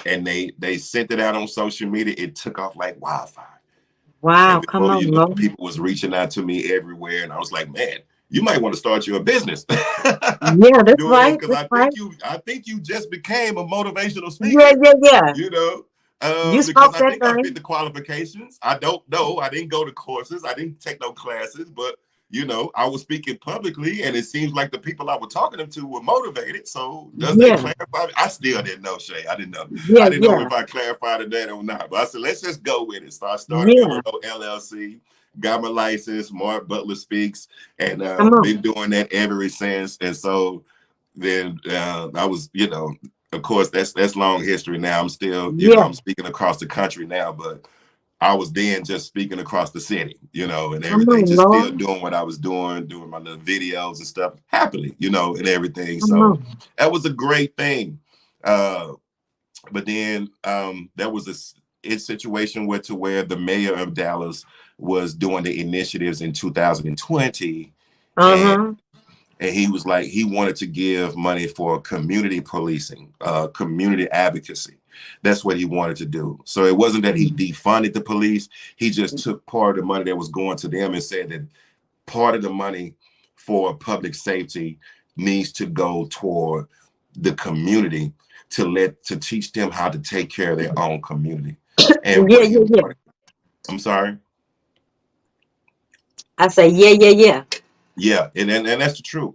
and they sent it out on social media, it took off like wildfire. Wow. And Come before on, you know, Lord. people was reaching out to me everywhere, and I was like, man, you might want to start your business Yeah, that's doing this right. because That's right. I think you just became a motivational Yeah. speaker, Yeah. Yeah. you know, You because spoke I that think I fit thing. the qualifications. I don't know. I didn't go to courses. I didn't take no classes, but you know, I was speaking publicly, and it seems like the people I was talking to were motivated. So does that Yeah. clarify? I still didn't know, Shay. I didn't know. Yeah. I didn't know Yeah. if I clarified that or not. But I said, let's just go with it. So I started me a Yeah. little LLC, got my license, Mar Butler Speaks, and Come been on. doing that ever since. And so then I was, you know, of course, that's long history now. I'm still, you know, Yeah. I'm speaking across the country now, but I was then just speaking across the city, you know, and Come everything, on, just still Lord. doing what I was doing my little videos and stuff happily, you know, and everything. Come So on. that was a great thing. Uh, But then there was a situation where the mayor of Dallas was doing the initiatives in 2020, and Uh-huh. he was like, he wanted to give money for community policing, community advocacy. That's what he wanted to do. So it wasn't that he defunded the police. He just took part of the money that was going to them and said that part of the money for public safety needs to go toward the community to teach them how to take care of their own community. And Yeah, what he yeah, yeah. wanted, I'm sorry. I say, yeah, yeah, yeah. Yeah, and that's the truth.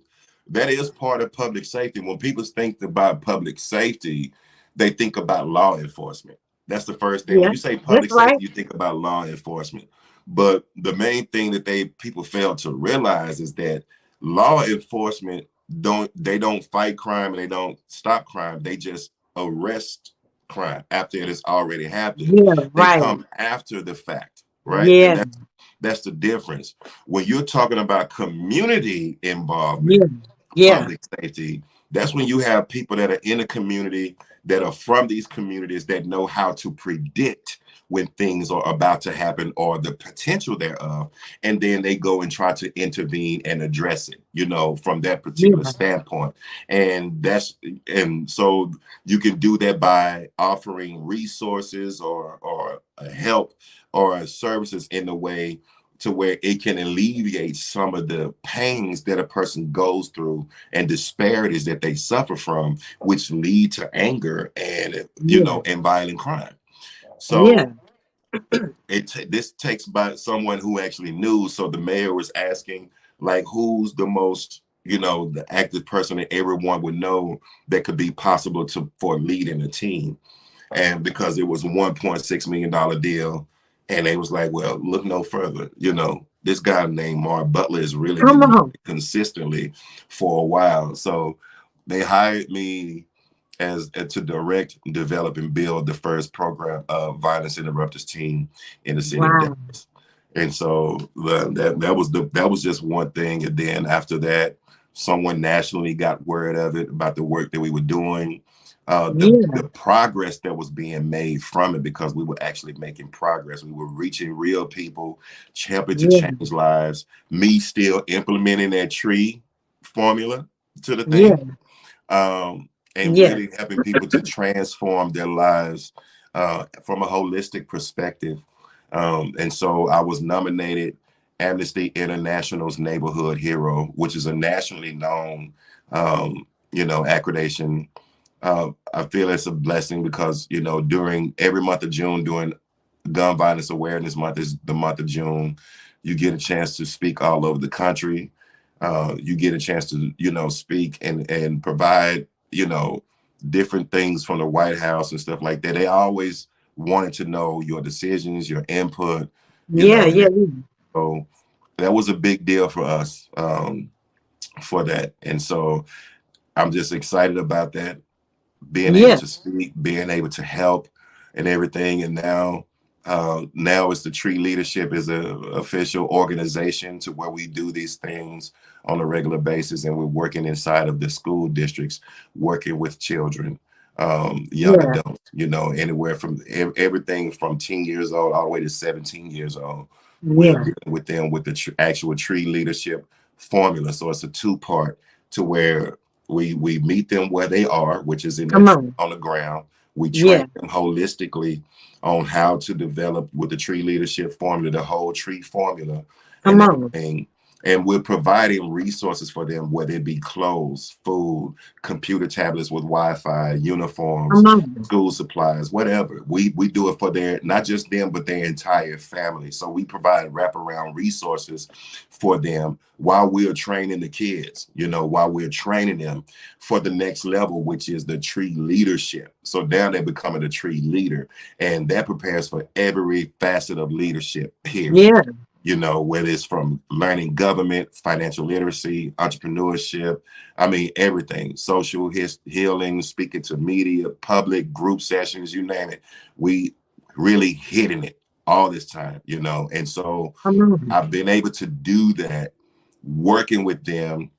That is part of public safety. When people think about public safety, they think about law enforcement. That's the first thing. When Yeah. you say That's public right. safety, you think about law enforcement. But the main thing that people fail to realize is that law enforcement don't fight crime and they don't stop crime. They just arrest crime after it has already happened. Yeah, They right. come after the fact, right? And Yeah, that's the difference. When you're talking about community involvement, yeah, yeah, public safety, that's when you have people that are in the community, that are from these communities, that know how to predict when things are about to happen or the potential thereof, and then they go and try to intervene and address it, from that particular yeah, standpoint. And so you can do that by offering resources or help or services in a way to where it can alleviate some of the pains that a person goes through and disparities that they suffer from, which lead to anger and yeah, and violent crime. yeah. So this takes by someone who actually knew. So the mayor was asking, like, who's the most the active person that everyone would know that could be possible for leading a team. And because it was a $1.6 million deal, and they was like, well, look no further. This guy named Mar Butler has really Come been doing on. it consistently for a while. So they hired me as to direct, develop, and build the first program of violence interrupters team in the city of Wow. Dallas. And so that was just one thing. And then after that, someone nationally got word of it about the work that we were doing, Yeah, the progress that was being made from it, because we were actually making progress. We were reaching real people, helping to yeah, change lives. Me still implementing that tree formula to the yeah, thing, and yeah, really helping people to transform their lives from a holistic perspective. And so I was nominated Amnesty International's Neighborhood Hero, which is a nationally known, accreditation. I feel it's a blessing because, during every month of June, during Gun Violence Awareness Month is the month of June, you get a chance to speak all over the country. You get a chance to, speak and provide, different things from the White House and stuff like that. They always wanted to know your decisions, your input, yeah, and yeah, so that was a big deal for us, for that. And so I'm just excited about that, being able yeah, to speak, being able to help, and everything. And now it's the Tree Leadership is a official organization to where we do these things on a regular basis, and we're working inside of the school districts, working with children, young yeah, adults, anywhere from everything from 10 years old all the way to 17 years old. We are yeah. dealing with them with the actual Tree Leadership formula. So it's a two-part to where we meet them where they are, which is in Come that on. on the ground. We train Yeah, them holistically on how to develop with the Tree Leadership formula, the whole tree formula, come and on. everything. And we're providing resources for them, whether it be clothes, food, computer tablets with Wi-Fi, uniforms, Come on. school supplies, whatever. We do it for their, not just them, but their entire family. So we provide wraparound resources for them while we're training the kids, while we're training them for the next level, which is the tree leadership. So now they're becoming a tree leader, and that prepares for every facet of leadership, period. Yeah, Whether it's from learning government, financial literacy, entrepreneurship, I mean, everything, social healing, speaking to media, public group sessions, you name it. We really hitting it all this time, and so come on. I've been able to do that, working with them,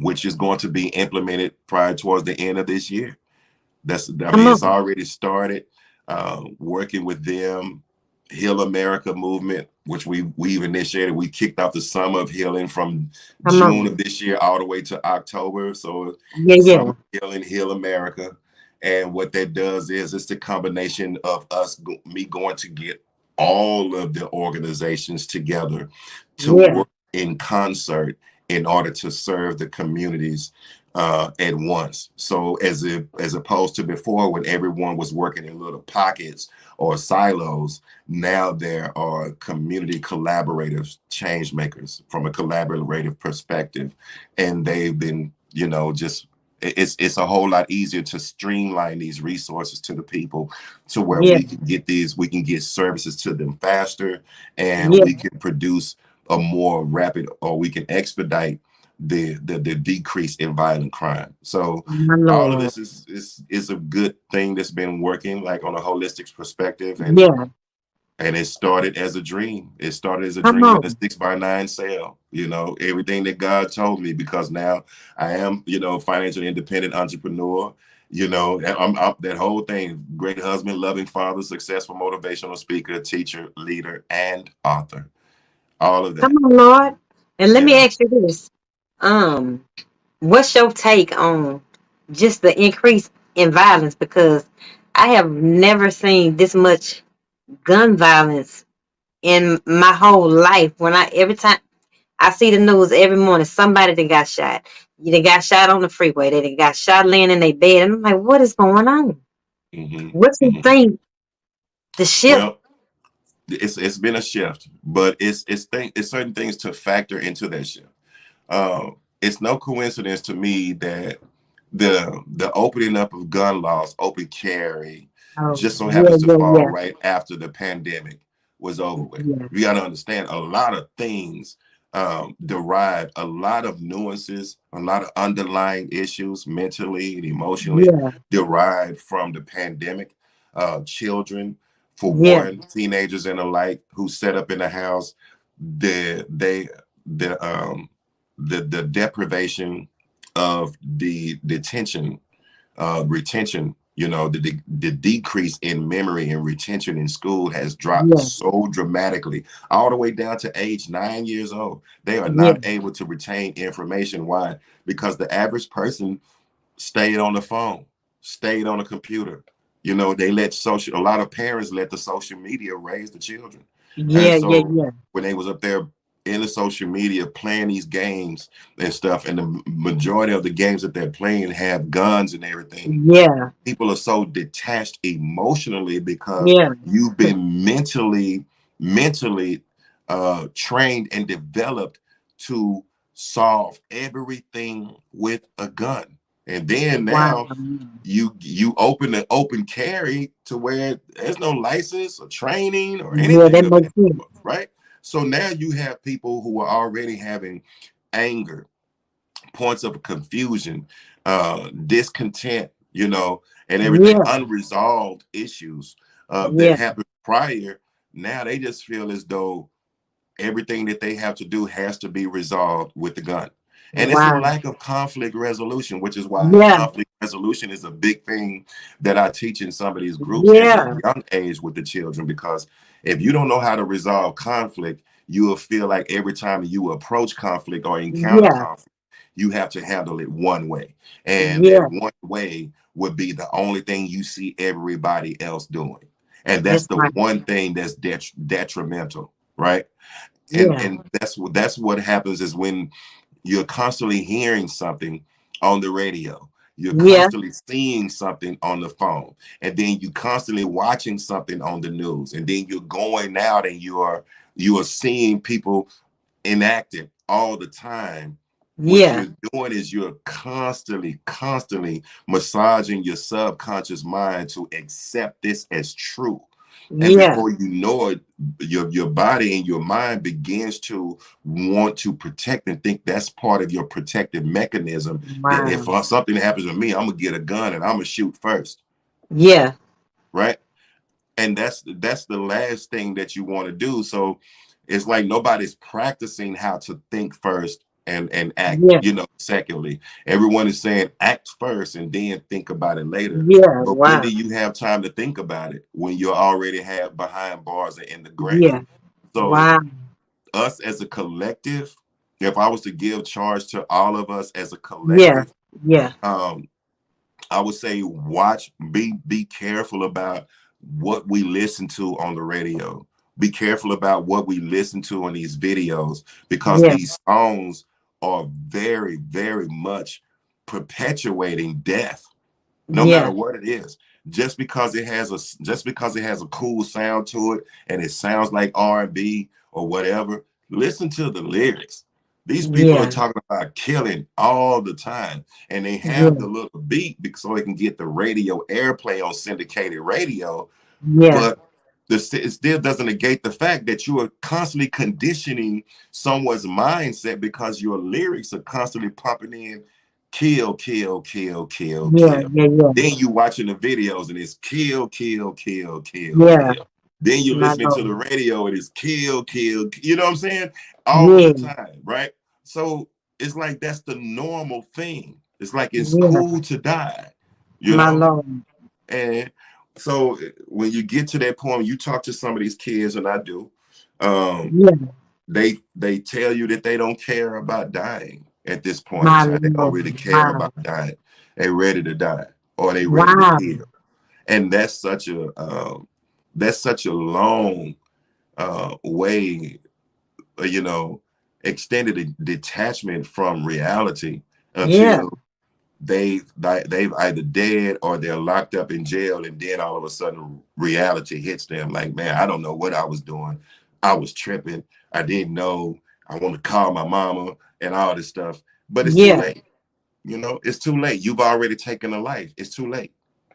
which is going to be implemented prior towards the end of this year. Come It's on. already started. Working with them, Heal America movement, which we've initiated. We kicked off the summer of healing from Come June on. of this year all the way to October. So Yeah, Summer yeah. of Healing, Heal America. And what that does is it's the combination of me going to get all of the organizations together to Yeah. work in concert in order to serve the communities at once. So as opposed to before when everyone was working in little pockets or silos, now there are community collaborative change makers from a collaborative perspective, and they've been, just it's a whole lot easier to streamline these resources to the people to where Yeah. we can get services to them faster, and Yeah. we can produce a more rapid, or we can expedite the decrease in violent crime. So My all of Lord. this is a good thing that's been working like on a holistic perspective, Yeah. and it started as a dream. It started as a Come dream in a on. 6x9 sale. Everything that God told me, because now I am, financially independent entrepreneur. I'm that whole thing: great husband, loving father, successful motivational speaker, teacher, leader, and author. All of Come that. on, Lord. And let me Yeah. ask you this. Um, what's your take on just the increase in violence? Because I have never seen this much gun violence in my whole life. Every time I see the news every morning, somebody that got shot. They got shot on the freeway. They got shot laying in their bed. And I'm like, what is going on? hmm What you hmm think the shift? Well, it's been a shift, but it's certain things to factor into that shift. It's no coincidence to me that the opening up of gun laws, open carry, Oh, just so yeah, happens to yeah, fall yeah, right after the pandemic was over with. yeah, You got to understand a lot of things derive a lot of nuances, a lot of underlying issues mentally and emotionally yeah, derived from the pandemic. Children, for yeah, one, teenagers and the like, who set up in the house, the they the deprivation of the detention retention, the decrease in memory and retention in school has dropped yeah, so dramatically, all the way down to age 9 years old. They are yeah, not able to retain information. Why? Because the average person stayed on the phone, stayed on the computer. They a lot of parents let the social media raise the children. And yeah, yeah, so yeah, when they was up there in the social media playing these games and stuff, and the majority of the games that they're playing have guns and everything, yeah, people are so detached emotionally because yeah. you've been mentally trained and developed to solve everything with a gun. And then Wow. now you open the open carry to where there's no license or training or Yeah, anything that of that makes sense. sort, right? So now you have people who are already having anger, points of confusion, discontent, and everything, Yeah, unresolved issues that yeah. happened prior. Now they just feel as though everything that they have to do has to be resolved with the gun. And it's a Wow. lack of conflict resolution, which is why Yeah, conflict resolution is a big thing that I teach in some of these groups at a yeah, young age with the children. Because if you don't know how to resolve conflict, you will feel like every time you approach conflict or encounter yeah, conflict, you have to handle it one way. And that yeah. one way would be the only thing you see everybody else doing. And that's That's the right. one thing that's detrimental, right? and Yeah, and that's what happens is when you're constantly hearing something on the radio, you're yeah, constantly seeing something on the phone, and then you constantly watching something on the news, and then you're going out and you are seeing people enacted all the time. What yeah. you're doing is you're constantly massaging your subconscious mind to accept this as true. And Yeah. before you know it, your body and your mind begins to want to protect and think that's part of your protective mechanism, that if Wow. something happens to me, I'm gonna get a gun and I'm gonna shoot first, Yeah. right? And that's the last thing that you want to do. So it's like nobody's practicing how to think first and act, Yeah. secondly. Everyone is saying act first and then think about it later. Yeah. But when Wow. do you have time to think about it? When you're already have behind bars and in the grave. Yeah. So Wow. us as a collective, if I was to give charge to all of us as a Yeah. collective, Yeah. um, I would say be careful about what we listen to on the radio. Be careful about what we listen to on these videos, because Yeah. these songs are very, very much perpetuating death, no matter Yeah. what it is. Just because it has a cool sound to it and it sounds like R&B or whatever, listen to the lyrics. These people are Yeah. talking about killing all the time, and they have Yeah. the little beat because so they can get the radio airplay on syndicated radio. Yeah. But it still doesn't negate the fact that you are constantly conditioning someone's mindset, because your lyrics are constantly pumping in kill, kill, kill, kill, Yeah. kill. Yeah. Yeah. Then you watching the videos and it's kill, kill, kill, kill, Yeah. kill. Then you're My listening to the Lord. radio and it's kill, kill. You know what I'm saying? All Yeah. the time, right? So it's like that's the normal thing. It's like it's Yeah. cool to die, you My know? Lord. And so when you get to that point, you talk to some of these kids, and I do, um, Yeah. they tell you that they don't care about dying at this point in My time. They don't Lord. really care Wow. about dying. They ready to die, or they ready to Wow. kill. And that's such a long way, you know, extended detachment from reality Yeah. until they've either dead or they're locked up in jail, and then all of a sudden reality hits them like, man, I don't know what I was doing. I was tripping. I didn't know. I want to call my mama and all this stuff, but it's too Yeah. late. It's too late. You've already taken a life. It's too late.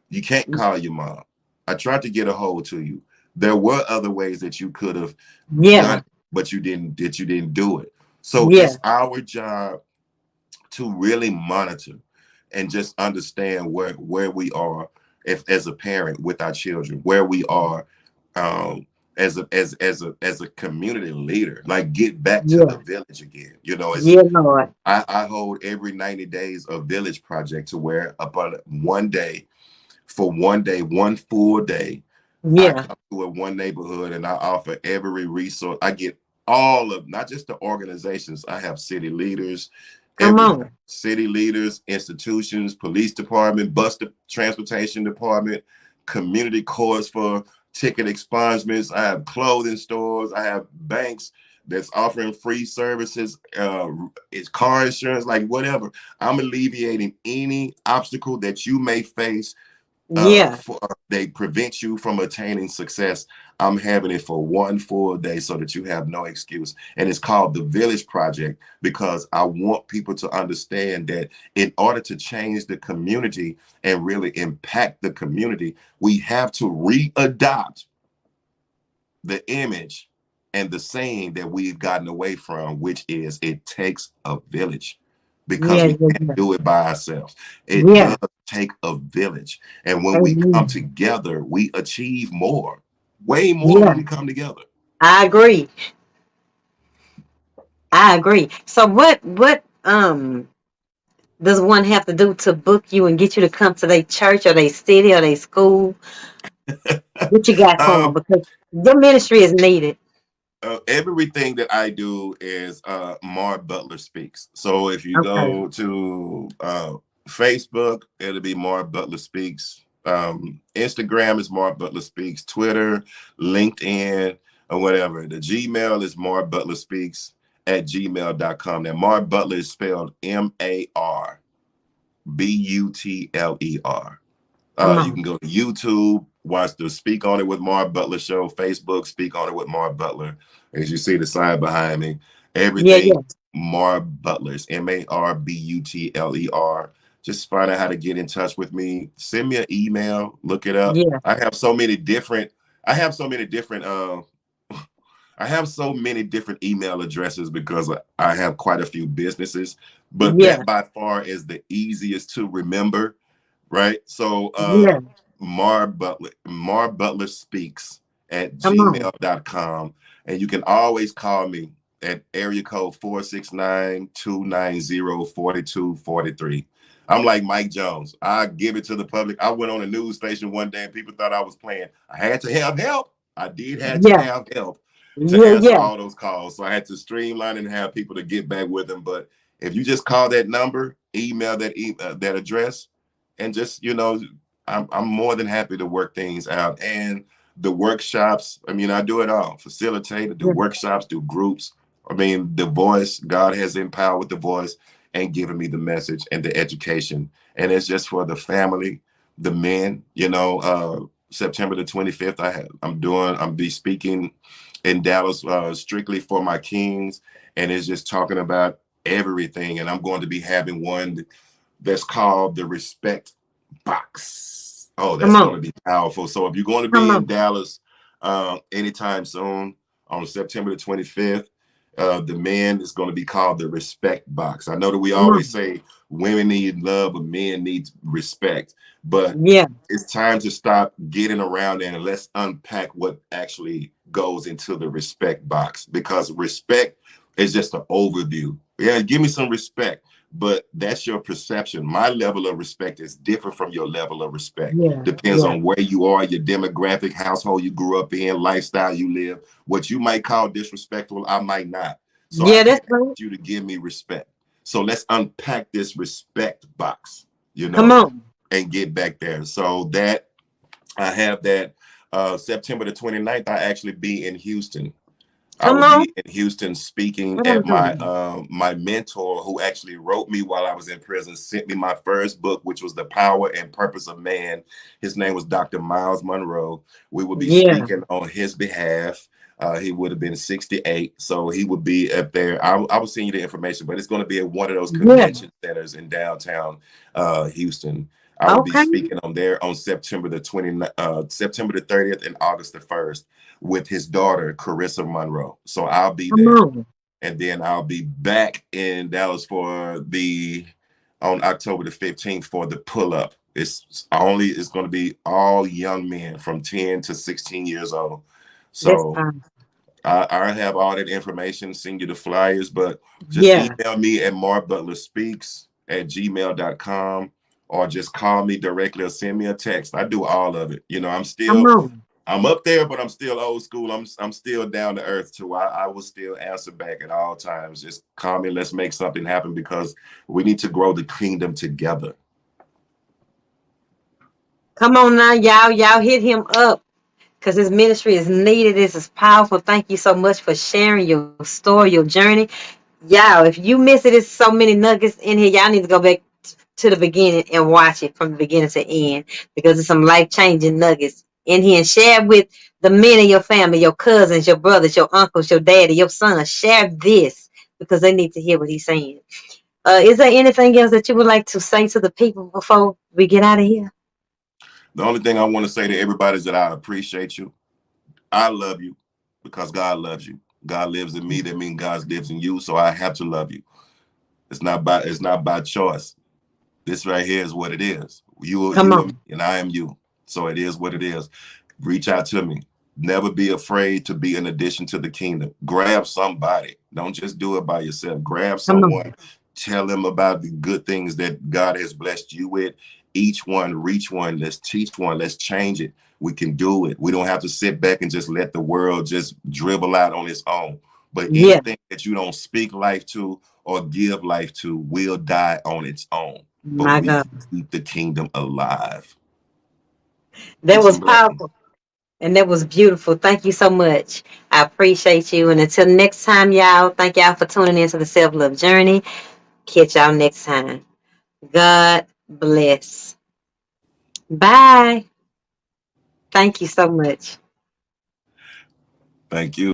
You can't call your mom. I tried to get a hold to you. There were other ways that you could have done Yeah. it, but you didn't do it. So Yeah. it's our job to really monitor and just understand where we are, if as a parent with our children, where we are, as a community leader, like get back to the Yeah. village again. It's Yeah, Lord. I hold every 90 days a village project, to where upon one day, for one day, one full day, I Yeah. come to one neighborhood and I offer every resource. I get all of, not just the organizations. I have city leaders, Come everybody, on. city leaders, institutions, police department, transportation department, community courts for ticket expungements. I have clothing stores. I have banks that's offering free services. It's car insurance, like whatever. I'm alleviating any obstacle that you may face, Yeah. they prevent you from attaining success. I'm having it for one full day so that you have no excuse. And it's called the Village Project, because I want people to understand that in order to change the community and really impact the community, we have to readopt the image and the saying that we've gotten away from, which is it takes a village, because Yeah. we Yeah. can't do it by ourselves. It Yeah. does take a village. And when we come Amen. together, we achieve more, way more when Yeah. we come together. I agree. I agree. So what does one have to do to book you and get you to come to their church or their city or their school? What you got for them? um, Because your ministry is needed. Everything that I do is Mar Butler Speaks. So if you Okay. go to Facebook, it'll be Mar Butler Speaks. Instagram is Mar Butler Speaks. Twitter, LinkedIn, or whatever. The Gmail is Mar Butler Speaks at gmail.com. Now, Mar Butler is spelled Marbutler. Come You on. can go to YouTube, watch the Speak On It with Mar Butler show, Facebook, Speak On It with Mar Butler. As you see the sign behind me, Yeah. everything Yeah. Mar Butler is Marbutler. Just find out how to get in touch with me. Send me an email, look it up. Yeah. I have so many different I have so many different email addresses because I have quite a few businesses, but Yeah. that by far is the easiest to remember, right? So Yeah. Mar Butler Speaks at Come on. gmail.com. And you can always call me. at area code 469-290-4243. I'm like Mike Jones. I give it to the public. I went on a news station one day and people thought I was playing. I had to have help. I did have to Yeah. have help to Yeah. answer Yeah. all those calls. So I had to streamline and have people to get back with them. But if you just call that number, email that address, and just, I'm more than happy to work things out. And the workshops, I mean, I do it all. Facilitate, do Yeah. workshops, do groups. I mean, the voice, God has empowered the voice and given me the message and the education. And it's just for the family, the men, September the 25th, I'm be speaking in Dallas, strictly for my kings. And it's just talking about everything. And I'm going to be having one that's called the Respect Box. Oh, Come that's going to on. be powerful. So if you're going to Come be in on. Dallas anytime soon on September the 25th, the man is going to be called the Respect Box. I know that we Come always on. say women need love, but men need respect. But Yeah. it's time to stop getting around there and let's unpack what actually goes into the respect box, because respect is just an overview. Yeah, give me some respect, but that's your perception. My level of respect is different from your level of respect. Yeah. Depends Yeah. on where you are, your demographic, household you grew up in, lifestyle you live. What you might call disrespectful, I might not. So I Yeah. can't That's ask right. you to give me respect. So let's unpack this respect box, Come on. and get back there. So that I have that September the 29th, I actually be in Houston. I Come will on. be in Houston speaking Come at my on. my mentor, who actually wrote me while I was in prison, sent me my first book, which was The Power and Purpose of Man. His name was Dr. Miles Monroe. We will be Yeah. speaking on his behalf. He would have been 68, so he would be up there. I will send you the information, but it's going to be at one of those Yeah. convention centers in downtown Houston. I will be Okay. speaking on there on September the 30th and August the 1st with his daughter, Carissa Monroe. So I'll be Come there. on. And then I'll be back in Dallas on October the 15th for the pull up. It's going to be all young men from 10 to 16 years old. That's So fine. I have all that information, send you the flyers, but just Yeah. email me at marbutlerspeaks@gmail.com, or just call me directly or send me a text. I do all of it. Come on. I'm up there, but I'm still old school. I'm still down to earth too. I will still answer back at all times. Just call me. Let's make something happen, because we need to grow the kingdom together. Come on now, y'all. Y'all hit him up because his ministry is needed. This is powerful. Thank you so much for sharing your story, your journey. Y'all, if you miss it, there's so many nuggets in here. Y'all need to go back to the beginning and watch it from the beginning to end, because there's some life-changing nuggets in here. And share with the men in your family, your cousins, your brothers, your uncles, your daddy, your sons. Share this because they need to hear what he's saying. Is there anything else that you would like to say to the people before we get out of here? The only thing I want to say to everybody is that I appreciate you. I love you because God loves you. God lives in me. That means God lives in you. So I have to love you. It's not by choice. This right here is what it is. You Come you on. and I am you. So it is what it is. Reach out to me. Never be afraid to be an addition to the kingdom. Grab somebody. Don't just do it by yourself. Grab Come someone. on. Tell them about the good things that God has blessed you with. Each one, reach one. Let's teach one. Let's change it. We can do it. We don't have to sit back and just let the world just dribble out on its own. But Yeah, anything that you don't speak life to or give life to will die on its own. But my we God. can keep the kingdom alive. That Peace was and blessings. powerful. And that was beautiful. Thank you so much. I appreciate you. And until next time, y'all, thank y'all for tuning into the Self Love Journey. Catch y'all next time. God bless. Bye. Thank you so much. Thank you.